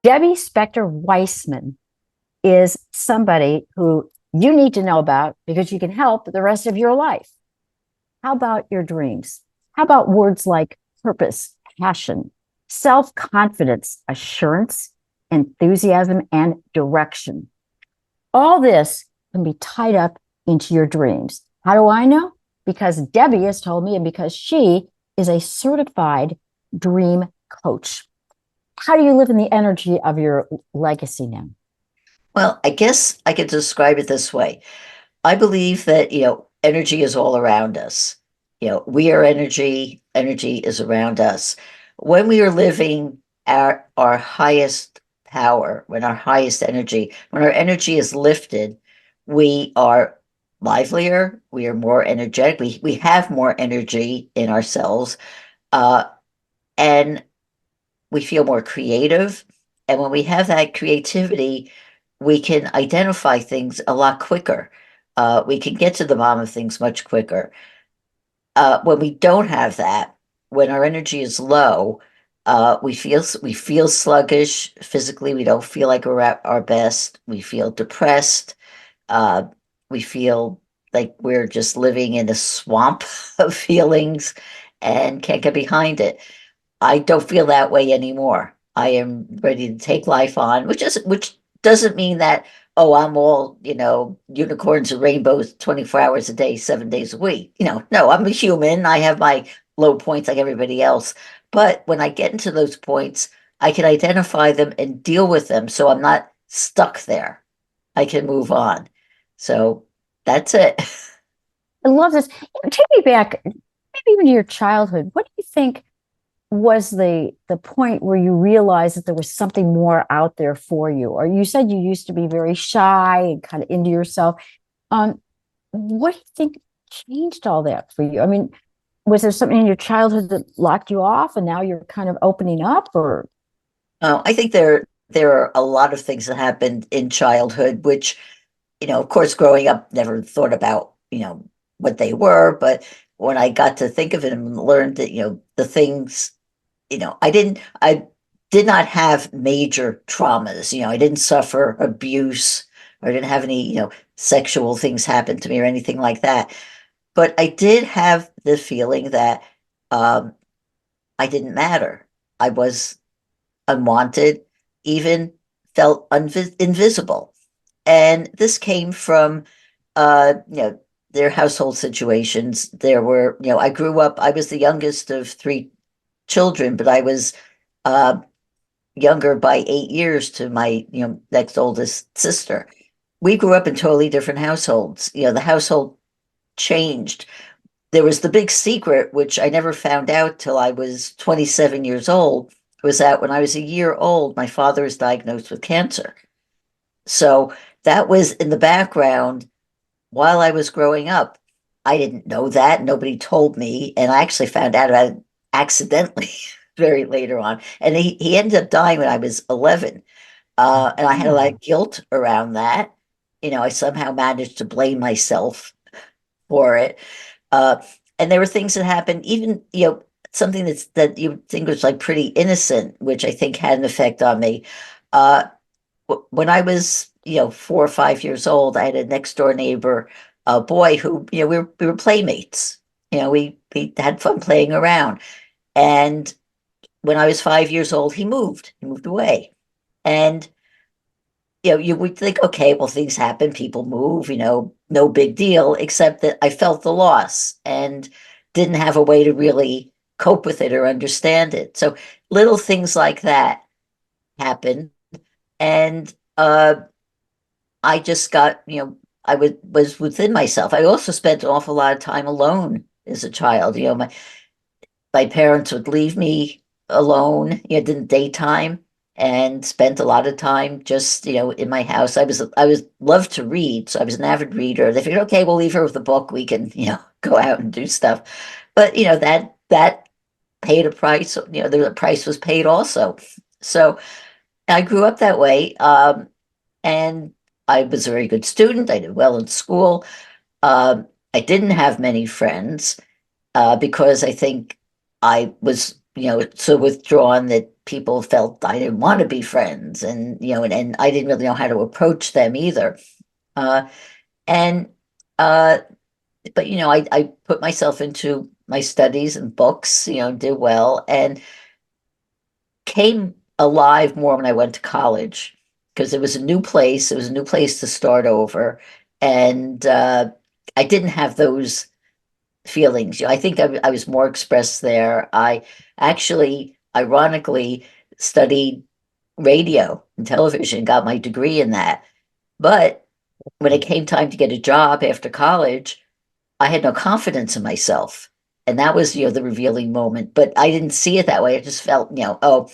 Debbie Spector Weisman is somebody who you need to know about because you can help the rest of your life. How about your dreams? How about words like purpose, passion, self confidence, assurance, enthusiasm, and direction? All this can be tied up into your dreams. How do I know? Because Debbie has told me, and because she is a certified dream coach. How do you live in the energy of your legacy now? Well, I guess I could describe it this way. I believe that, energy is all around us. We are energy, energy is around us. When we are living our highest power, when our highest energy, when our energy is lifted, we are livelier, we are more energetic, we have more energy in ourselves, uh, and we feel more creative. And when we have that creativity, we can identify things a lot quicker. We can get to the bottom of things much quicker. When we don't have that, when our energy is low, we feel sluggish physically. We don't feel like we're at our best. We feel depressed. Uh, we feel like we're just living in a swamp of feelings and can't get behind it. I don't feel that way anymore. I am ready to take life on, which doesn't mean that, oh, I'm all, unicorns and rainbows 24 hours a day, 7 days a week. No, I'm a human. I have my low points like everybody else. But when I get into those points, I can identify them and deal with them so I'm not stuck there. I can move on. So that's it. I love this. Take me back, maybe even to your childhood. What do you think was the point where you realized that there was something more out there for you? Or you said you used to be very shy and kind of into yourself. Um, what do you think changed all that for you? I mean, was there something in your childhood that locked you off and now you're kind of opening up or I think there are a lot of things that happened in childhood, which, of course, growing up, never thought about, what they were. But when I got to think of it and learned that, the things, I did not have major traumas. I didn't suffer abuse or I didn't have any, sexual things happen to me or anything like that. But I did have the feeling that um, I didn't matter. I was unwanted, even felt invisible. And this came from, their household situations. There were, I grew up, I was the youngest of three children, but I was uh, younger by 8 years to my, next oldest sister. We grew up in totally different households. The household changed. There was the big secret, which I never found out till I was 27 years old, was that when I was a year old, my father was diagnosed with cancer. So that was in the background while I was growing up. I didn't know that. Nobody told me. And I actually found out about it accidentally very later on. And he ended up dying when I was 11. And I had a lot oh, of guilt around that. I somehow managed to blame myself for it. Uh, and there were things that happened, even, something that you think was like pretty innocent, which I think had an effect on me. Uh, when I was, 4 or 5 years old, I had a next door neighbor, a boy who, we were playmates. We had fun playing around. And when I was 5 years old, he moved away. And, you would think, okay, well, things happen, people move, no big deal, except that I felt the loss and didn't have a way to really cope with it or understand it. So little things like that happen. And I just got, was within myself. I also spent an awful lot of time alone as a child. My parents would leave me alone, in the daytime and spent a lot of time just, in my house. I was loved to read, so I was an avid reader. They figured, okay, we'll leave her with a book. We can, go out and do stuff. But that paid a price. The price was paid also. So I grew up that way. And I was a very good student. I did well in school. I didn't have many friends because I think I was, so withdrawn that people felt I didn't want to be friends, and and I didn't really know how to approach them either. Uh, and uh, but I put myself into my studies and books, did well, and came alive more when I went to college because it was a new place. It was a new place to start over, and I didn't have those feelings. I think I was more expressed there. I actually, ironically, studied radio and television, got my degree in that. But when it came time to get a job after college, I had no confidence in myself. And that was, the revealing moment. But I didn't see it that way. I just felt, oh,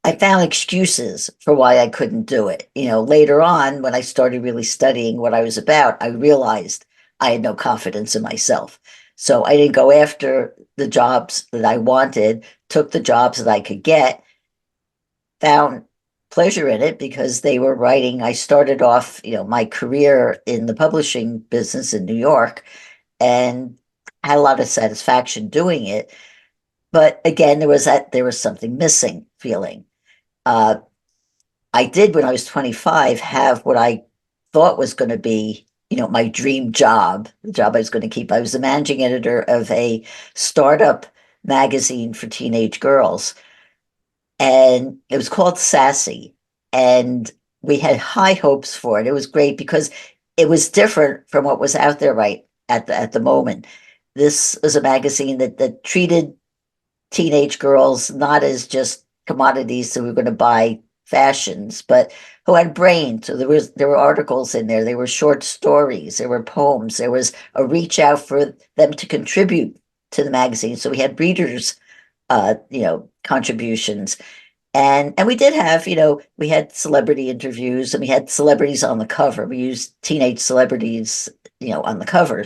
I found excuses for why I couldn't do it. Later on, when I started really studying what I was about, I realized I had no confidence in myself. So I didn't go after the jobs that I wanted, took the jobs that I could get, found pleasure in it because they were writing. I started off, my career in the publishing business in New York and had a lot of satisfaction doing it. But again, there was something missing feeling. Uh, I did when I was 25 have what I thought was going to be, my dream job, the job I was going to keep. I was the managing editor of a startup magazine for teenage girls, and it was called Sassy. And we had high hopes for it. It was great because it was different from what was out there right at the moment. This was a magazine that treated teenage girls not as just commodities that we were going to buy fashions, but who had brains. So there were articles in there, there were short stories, there were poems, there was a reach out for them to contribute to the magazine. So we had readers, contributions. And we did have, we had celebrity interviews and we had celebrities on the cover. We used teenage celebrities, on the cover,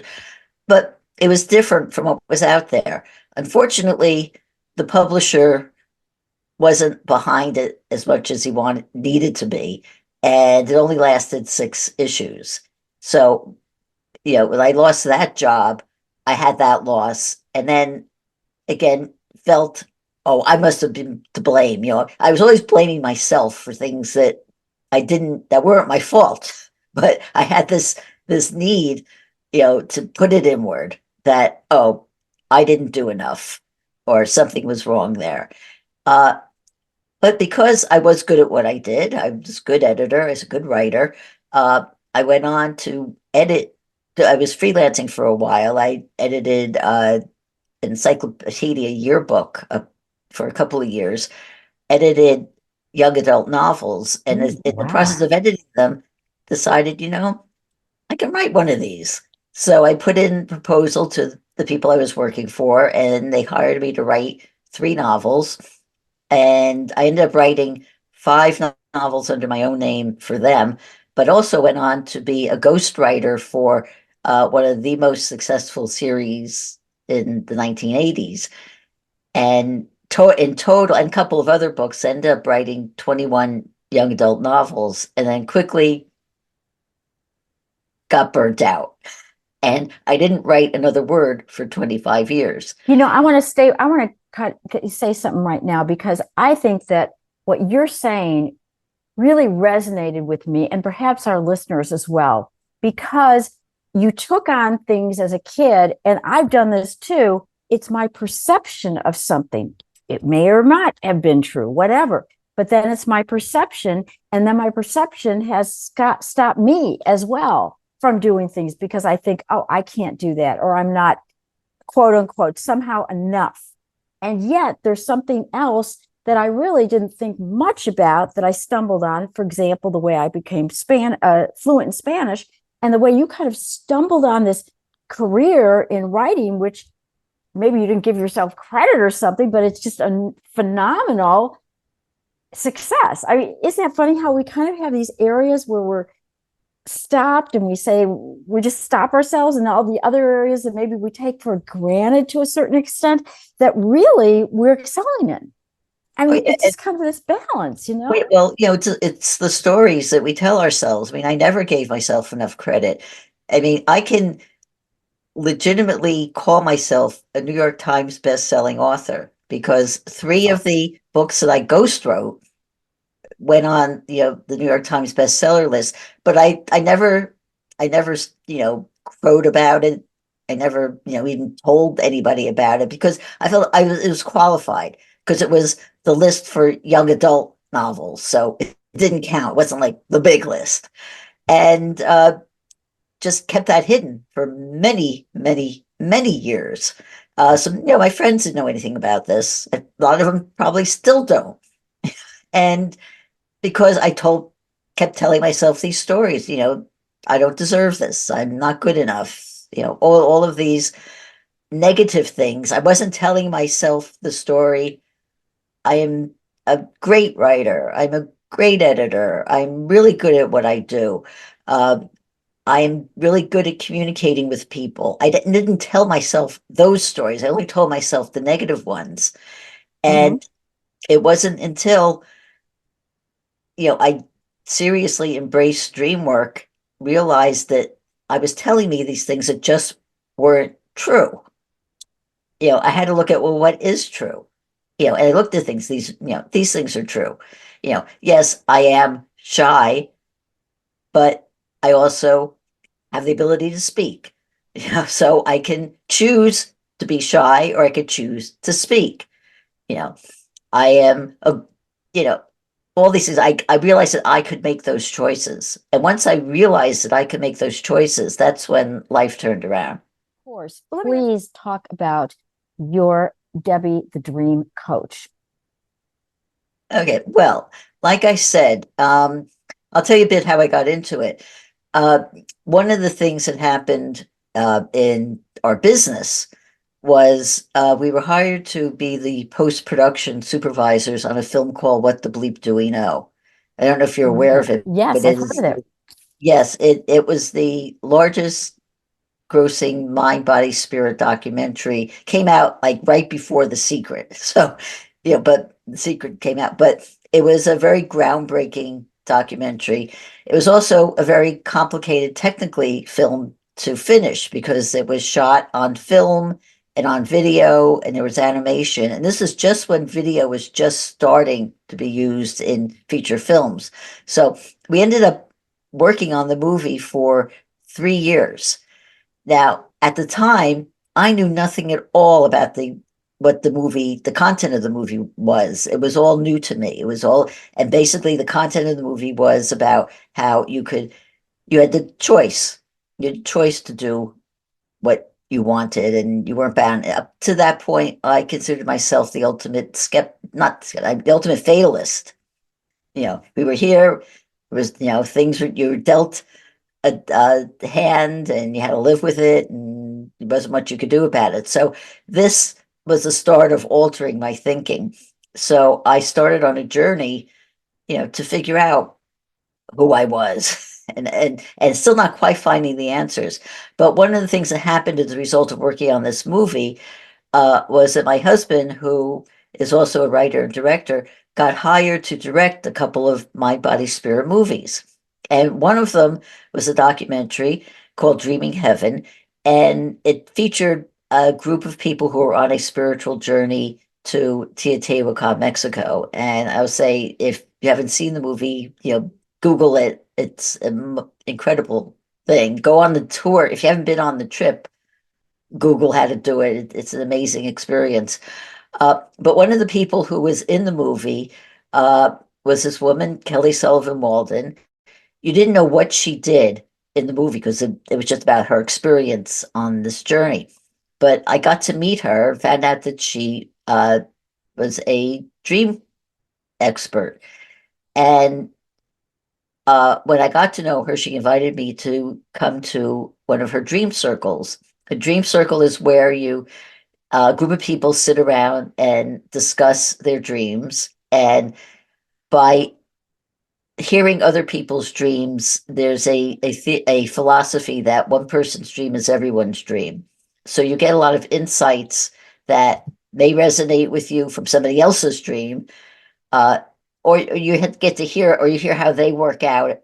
but it was different from what was out there. Unfortunately, the publisher wasn't behind it as much as he needed to be, and it only lasted 6 issues. So, when I lost that job, I had that loss, and then again felt, oh, I must have been to blame. I was always blaming myself for things that weren't my fault, but I had this need, to put it inward that, oh, I didn't do enough or something was wrong there. Uh, but because I was good at what I did, I was a good editor, I was a good writer. I went on to edit. I was freelancing for a while. I edited Encyclopedia Yearbook for a couple of years, edited young adult novels, and in the Wow. process of editing them, decided, I can write one of these. So I put in a proposal to the people I was working for, and they hired me to write 3 novels. And I ended up writing 5 novels under my own name for them, but also went on to be a ghostwriter for one of the most successful series in the 1980s. And in total, and a couple of other books, ended up writing 21 young adult novels, and then quickly got burnt out. And I didn't write another word for 25 years. I want to say something right now because I think that what you're saying really resonated with me and perhaps our listeners as well, because you took on things as a kid, and I've done this too. It's my perception of something. It may or not have been true, whatever, but then it's my perception. And then my perception has stopped me as well from doing things because I think, oh, I can't do that, or I'm not, quote unquote, somehow enough. And yet there's something else that I really didn't think much about that I stumbled on. For example, the way I became fluent in Spanish, and the way you kind of stumbled on this career in writing, which maybe you didn't give yourself credit or something, but it's just a phenomenal success. I mean, isn't that funny how we kind of have these areas where we're stopped and we say we just stop ourselves, and all the other areas that maybe we take for granted to a certain extent that really we're excelling in. I mean, it's just kind of this balance, Well, it's the stories that we tell ourselves. I mean, I never gave myself enough credit. I mean, I can legitimately call myself a New York Times best-selling author because three Oh, of the books that I ghost wrote went on, the New York Times bestseller list, but I never, wrote about it. I never, even told anybody about it because I felt it was qualified because it was the list for young adult novels. So it didn't count. It wasn't like the big list. And just kept that hidden for many, many, many years. So, my friends didn't know anything about this. A lot of them probably still don't. And because kept telling myself these stories, I don't deserve this. I'm not good enough. All of these negative things. I wasn't telling myself the story. I am a great writer. I'm a great editor. I'm really good at what I do. Uh, I'm really good at communicating with people. I didn't tell myself those stories. I only told myself the negative ones. mhm. And it wasn't until, I seriously embraced dream work, realized that I was telling me these things that just weren't true. I had to look at, well, what is true? And I looked at things, these things are true. Yes, I am shy, but I also have the ability to speak. So I can choose to be shy or I could choose to speak. You know, I am a, you know, all these things. I realized that I could make those choices. And once I realized that I could make those choices, that's when life turned around. Of course. Please talk about your Debbie the Dream Coach. Okay, well, like I said, I'll tell you a bit how I got into it. Uh, One of the things that happened in our business was we were hired to be the post-production supervisors on a film called What the Bleep Do We Know? I don't know if you're aware Mhm. of it, Yes, but I've heard of it. yes, it was the largest grossing mind, body, spirit documentary. Came out like right before The Secret. So, but The Secret came out, but it was a very groundbreaking documentary. It was also a very complicated technically film to finish because it was shot on film and on video and there was animation. And this is just when video was just starting to be used in feature films. So we ended up working on the movie for 3 years. Now, at the time, I knew nothing at all about the content of the movie was. It was all new to me. It was all, and basically the content of the movie was about how you had the choice. You had the choice to do what you wanted and you weren't bound. Up to that point, I considered myself the ultimate the ultimate fatalist. We were here, it was, you were dealt a hand and you had to live with it and there wasn't much you could do about it. So this was the start of altering my thinking. So I started on a journey, to figure out who I was and still not quite finding the answers. But one of the things that happened as a result of working on this movie was that my husband, who is also a writer and director, got hired to direct a couple of Mind, Body, Spirit movies. And one of them was a documentary called Dreaming Heaven. And it featured a group of people who were on a spiritual journey to Teotihuacan, Mexico. And I would say if you haven't seen the movie, Google it. It's an incredible thing. Go on the tour. If you haven't been on the trip, Google how to do it. It's an amazing experience. But one of the people who was in the movie was this woman, Kelly Sullivan Walden. You didn't know what she did in the movie because it was just about her experience on this journey. But I got to meet her, found out that she was a dream expert. And when I got to know her, she invited me to come to one of her dream circles. A dream circle is where a group of people sit around and discuss their dreams. And by hearing other people's dreams, there's a philosophy that one person's dream is everyone's dream. So you get a lot of insights that may resonate with you from somebody else's dream, uh, or you get to hear, or you hear how they work out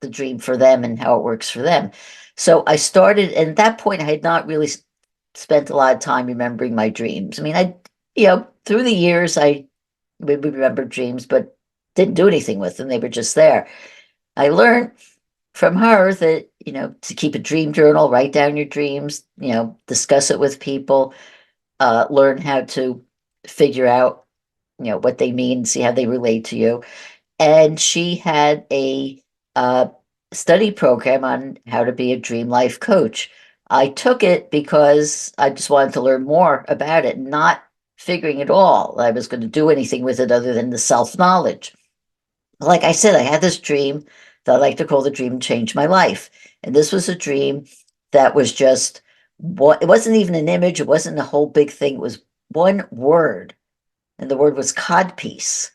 the dream for them and how it works for them. So I started, and at that point, I had not really spent a lot of time remembering my dreams. I mean, I through the years, we remember dreams, but didn't do anything with them. They were just there. I learned from her that, to keep a dream journal, write down your dreams, discuss it with people, learn how to figure out, what they mean, see how they relate to you. And she had a uh, study program on how to be a dream life coach. I took it because I just wanted to learn more about it, not figuring at all I was going to do anything with it other than the self knowledge. Like I said, I had this dream that I like to call the dream changed my life. And this was a dream that was just what, it wasn't even an image, it wasn't a whole big thing, it was one word, and the word was codpiece.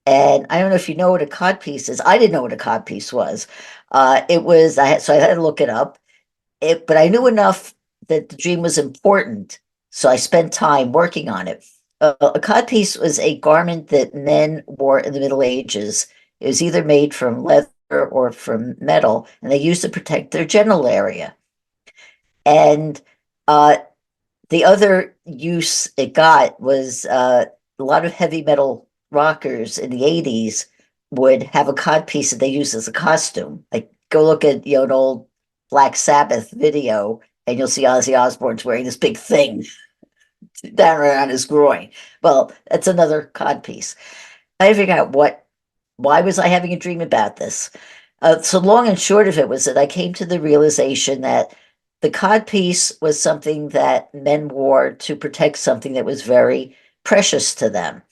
And I don't know if you know what a codpiece is. I didn't know what a codpiece was. So I had to look it up. But I knew enough that the dream was important, so I spent time working on it. A codpiece was a garment that men wore in the Middle Ages. It was either made from leather or from metal, and they used to protect their genital area. And uh, the other use it got was a lot of heavy metal rockers in the 80s would have a codpiece that they used as a costume. Like go look at an old Black Sabbath video and you'll see Ozzy Osbourne's wearing this big thing down around his groin. Well, that's another codpiece. I figured out why was I having a dream about this? So long and short of it was that I came to the realization that the codpiece was something that men wore to protect something that was very precious to them.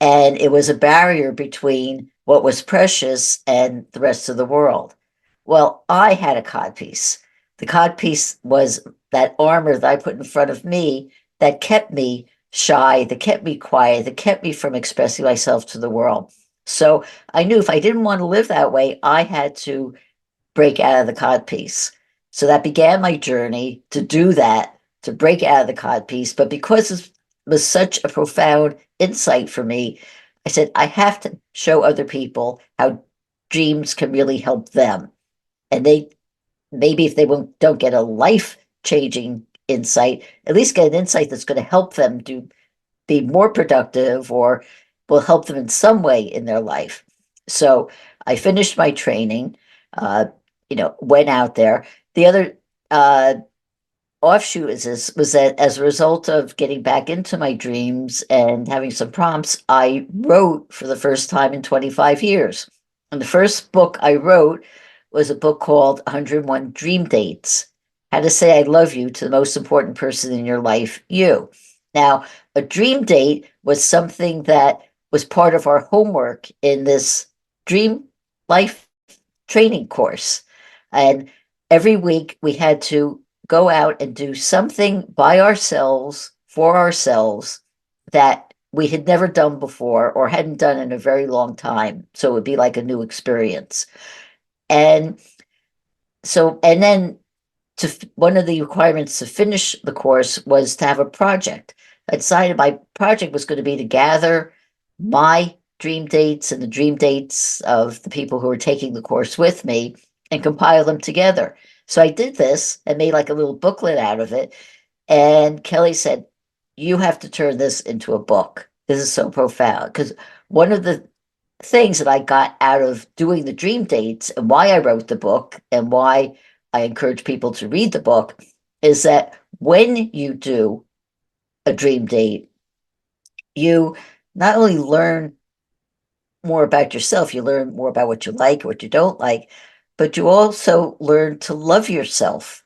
And it was a barrier between what was precious and the rest of the world. Well, I had a codpiece. The codpiece was that armor that I put in front of me that kept me shy, that kept me quiet, that kept me from expressing myself to the world. So I knew if I didn't want to live that way, I had to break out of the codpiece. So that began my journey to do that, to break out of the codpiece. But because it was such a profound insight for me, I said, I have to show other people how dreams can really help them. And they maybe if they don't get a life changing insight, at least get an insight that's going to help them be more productive or will help them in some way in their life. So I finished my training, uh, went out there. The other offshoot is this was that as a result of getting back into my dreams and having some prompts, I wrote for the first time in 25 years. And the first book I wrote was a book called 101 Dream Dates: How to Say I Love You to the Most Important Person in Your Life, You. Now, a dream date was something that was part of our homework in this dream life training course. And every week we had to go out and do something by ourselves, for ourselves, that we had never done before or hadn't done in a very long time. So it would be like a new experience. And and then one of the requirements to finish the course was to have a project. I decided my project was going to be to gather my dream dates and the dream dates of the people who were taking the course with me and compile them together. So I did this and made like a little booklet out of it. And Kelly said, you have to turn this into a book. This is so profound. Because one of the things that I got out of doing the dream dates and why I wrote the book and why I encourage people to read the book is that when you do a dream date, you not only learn more about yourself, you learn more about what you like, what you don't like, but you also learn to love yourself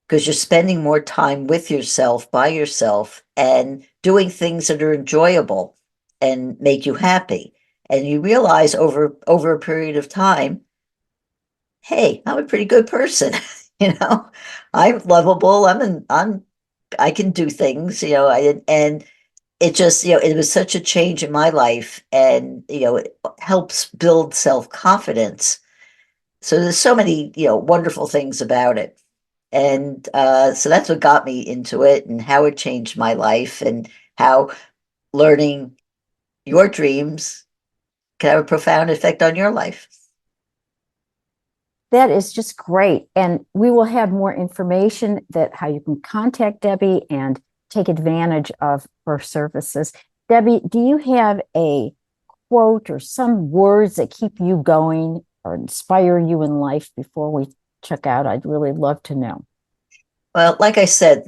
because you're spending more time with yourself, by yourself, and doing things that are enjoyable and make you happy. And you realize over a period of time, hey, I'm a pretty good person. you know, I'm lovable. I can do things, and it just, it was such a change in my life and, it helps build self-confidence. So there's so many, wonderful things about it. And so that's what got me into it and how it changed my life and how learning your dreams can have a profound effect on your life. That is just great. And we will have more information that how you can contact Debbie and take advantage of her services. Debbie, do you have a quote or some words that keep you going or inspire you in life before we check out? I'd really love to know. Well, like I said,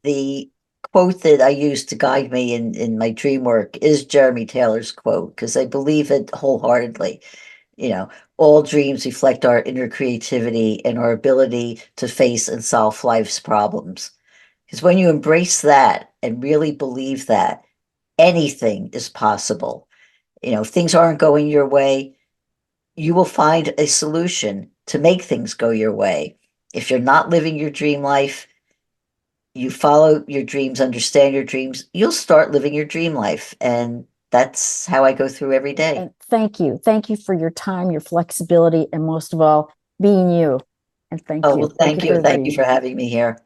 the quote that I use to guide me in my dream work is Jeremy Taylor's quote, because I believe it wholeheartedly. You know, all dreams reflect our inner creativity and our ability to face and solve life's problems. Because when you embrace that and really believe that, anything is possible. If things aren't going your way, you will find a solution to make things go your way. If you're not living your dream life, you follow your dreams, understand your dreams, you'll start living your dream life. And that's how I go through every day. And thank you. Thank you for your time, your flexibility, and most of all, being you. And thank Oh, you. well, thank you. for Thank you reading. for having me here.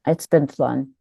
It's been fun.